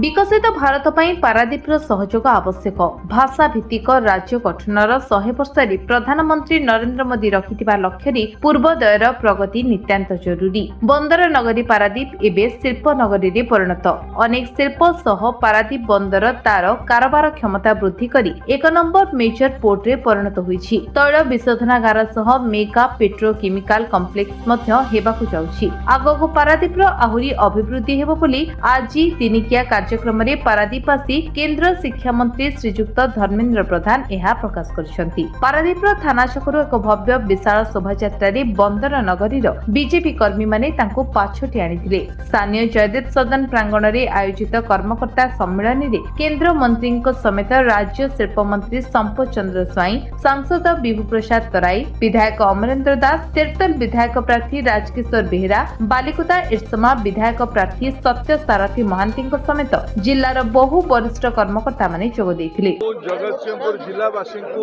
विकसित भारत ପାଇଁ ପାରାଦୀପର ସହଯୋଗ ଆବଶ୍ୟକ। ଭାଷା ଭିତ୍ତିକ ରାଜ୍ୟ ଗଠନର 100 ବର୍ଷରେ ପ୍ରଧାନମନ୍ତ୍ରୀ ନରେନ୍ଦ୍ର ମୋଦି ରଖିଥିବା ଲକ୍ଷ୍ୟରେ ପୂର୍ବୋଦୟର ପ୍ରଗତି ନିତ୍ୟାନ୍ତ ଜରୁରୀ। ବନ୍ଦର ନଗରୀ ପାରାଦୀପ ଏବେ ଶିଳ୍ପ ନଗରୀରେ ପରିଣତ। ଅନେକ ଶିଳ୍ପ ସହ ପାରାଦୀପ ବନ୍ଦର ତାର କାରବାର କ୍ଷମତା ବୃଦ୍ଧି କରି 1 ନମ୍ବର ମେଜର ପୋର୍ଟରେ ପରିଣତ ହୋଇଛି। ତୈଳ ବିଶୋଧନାଗାର ସହ ମେଗା ପେଟ୍ରୋକେମିକାଲ କମ୍ପ୍ଲେକ୍ସ ମଧ୍ୟ ହେବାକୁ ଯାଉଛି। ଆଗକୁ ପାରାଦୀପର ଆହୁରି ଅଭିବୃଦ୍ଧି ହେବ ବୋଲି ଆଜି ଦିନିକିଆ କାର୍ଯ୍ୟକ୍ରମରେ ପାରାଦୀପବାସୀ କେନ୍ଦ୍ର ଶିକ୍ଷା ମନ୍ତ୍ରୀ ଶ୍ରୀଯୁକ୍ତ ଧର୍ମେନ୍ଦ୍ର ପ୍ରଧାନ ଏହା ପ୍ରକାଶ କରିଛନ୍ତି। ପାରାଦୀପର ଥାନା ଛକରୁ ଏକ ଭବ୍ୟ ବିଶାଳ ଶୋଭାଯାତ୍ରାରେ ବନ୍ଦର ନଗରୀର ବିଜେପି କର୍ମୀମାନେ ତାଙ୍କୁ ପାଛୋଟି ଆଣିଥିଲେ। ସ୍ଥାନୀୟ ଜୟଦେବ ସଦନ ପ୍ରାଙ୍ଗଣରେ ଆୟୋଜିତ କର୍ମକର୍ତ୍ତା ସମ୍ମିଳନୀରେ କେନ୍ଦ୍ର ମନ୍ତ୍ରୀଙ୍କ ସମେତ ରାଜ୍ୟ ଶିଳ୍ପ ମନ୍ତ୍ରୀ ସମ୍ପତ ଚନ୍ଦ୍ର ସ୍ୱାଇଁ, ସାଂସଦ ବିଭୁ ପ୍ରସାଦ ତରାଇ, ବିଧାୟକ ଅମରେନ୍ଦ୍ର ଦାସ, ତିର୍ତ୍ତୋଲ ବିଧାୟକ ପ୍ରାର୍ଥୀ ରାଜକିଶୋର ବେହେରା, ବାଲିକୁଦା ଏରସମା ବିଧାୟକ ପ୍ରାର୍ଥୀ ସତ୍ୟ ସାରଥୀ ମହାନ୍ତିଙ୍କ ସମେତ ଜିଲ୍ଲାର ବହୁ ବରିଷ୍ଠ କର୍ମକର୍ତ୍ତାମାନେ ଯୋଗ ଦେଇଥିଲେ। ଜଗତସିଂହପୁର ଜିଲ୍ଲାବାସୀଙ୍କୁ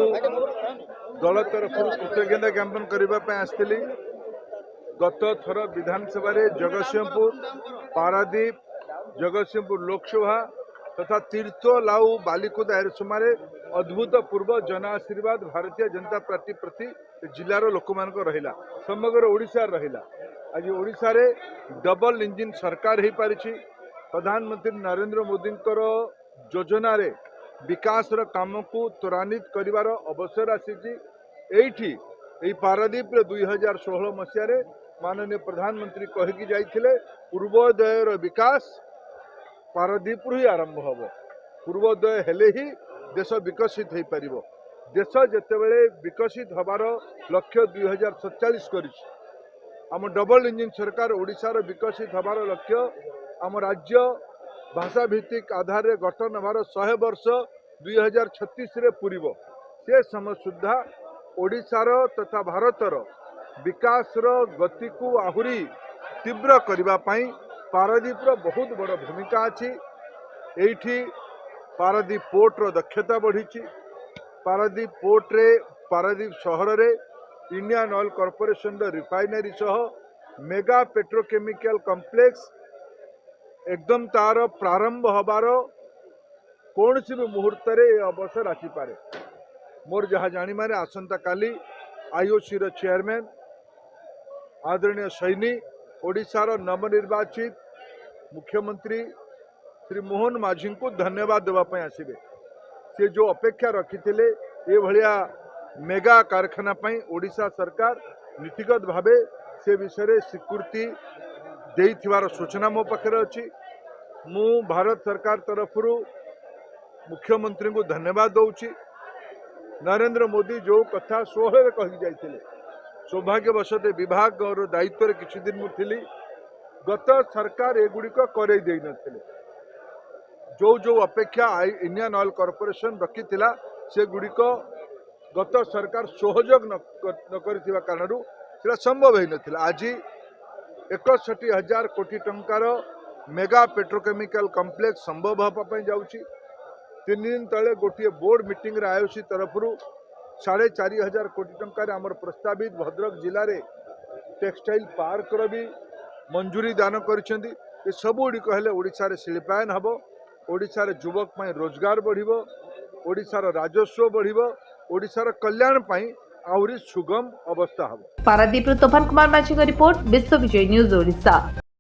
ଦଳ ତରଫରୁ କୃତଜ୍ଞତା ଜ୍ଞାପନ କରିବା ପାଇଁ ଆସିଥିଲି। ଗତ ଥର ବିଧାନସଭାରେ ଜଗତସିଂହପୁର, ପାରାଦୀପ, ଜଗତସିଂହପୁର ଲୋକସଭା ତଥା ତିର୍ତ୍ତୋଲ ଆଉ ବାଲିକୁଦା ଏରସମାରେ ଅଦ୍ଭୁତପୂର୍ବ ଜନ ଆଶୀର୍ବାଦ ଭାରତୀୟ ଜନତା ପାର୍ଟି ପ୍ରତି ଜିଲ୍ଲାର ଲୋକମାନଙ୍କ ରହିଲା, ସମଗ୍ର ଓଡ଼ିଶାର ରହିଲା। ଆଜି ଓଡ଼ିଶାରେ ଡବଲ ଇଞ୍ଜିନ ସରକାର ହେଇପାରିଛି। प्रधानमंत्री नरेंद्र मोदी योजनारे विकासर काम को त्वरान्वित कर अवसर आसी पारादीप 2016 मसीह माननीय प्रधानमंत्री कहीकि जाइथिले पूर्वोदयर विकास पारादीप ही आरंभ हम। पूर्वोदय हेले ही देश विकसित हो पार। देश जितेबले विकसित हबार लक्ष्य 2047 कर डबल इंजिन सरकार ओडिशार विकसित हबार लक्ष्य आम राज्य भाषा भित्तिक आधार गठन हमार 100 वर्ष 2036 रे पूरीब। से समय सुधा ओडिशार तथा भारतर विकासर गति को आहुरी तीव्र करने पारादीपर बहुत बड़ भूमिका अच्छी। एठी पारादीप पोर्टर दक्षता बढ़ी। पारादीप पोर्टे पारादीप सहर रे इंडियन ऑयल कॉर्पोरेशन रिफाइनरी सह मेगा पेट्रोकेमिकल कॉम्प्लेक्स एकदम तार प्रारंभ हबार कौन सी भी मुहूर्त अवसर आसीपे। मोर जहाँ जानिमारे आसंता काली आईओसी चेयरमैन आदरणीय सैनी ओडिशार नवनिर्वाचित मुख्यमंत्री श्री मोहन माझी को धन्यवाद देवाई आसबे। से जो अपेक्षा रखी ये भलिया मेगा कारखाना ओडिशा सरकार नीतिगत भावे से विषय स्वीकृति देइथिवार सूचना मो पाखे अच्छी। मु भारत सरकार तरफ मुख्यमंत्री को धन्यवाद दूची। नरेंद्र मोदी जो कथा 16 कही जाइए सौभाग्यवशते विभाग और दायित्व किछि दिन मुझी गत सरकार एगुड़िक करई दे नथिले। जो जो अपेक्षा इंडियन ऑयल कॉर्पोरेशन रखी से गुड़िक गत सरकार सहयोग न करथिबा कारणरू सेटा संभव होई नथिला। आज 61,000 कोटी टंकार मेगा पेट्रोकेमिकल कॉम्प्लेक्स संभव होगा जाऊँगी। 3 दिन तले गोटे बोर्ड मीटिंग आईओसी तरफ 4,500 कोटी टंकार आमर प्रस्तावित भद्रक जिले में टेक्सटाइल पार्क भी मंजूरी दान करिसेंती। ये सबुड़िक हेले ओडिशार शिल्पायन हम, ओडिशार युवक रोजगार बढ़िबो, ओडिशार राजस्व बढ़िबो, ओडिशार कल्याण पई आहुरी सुगम अवस्था हम। पारादीप तोफान कुमार माझी रिपोर्ट विश्व विजय न्यूज ओडिशा।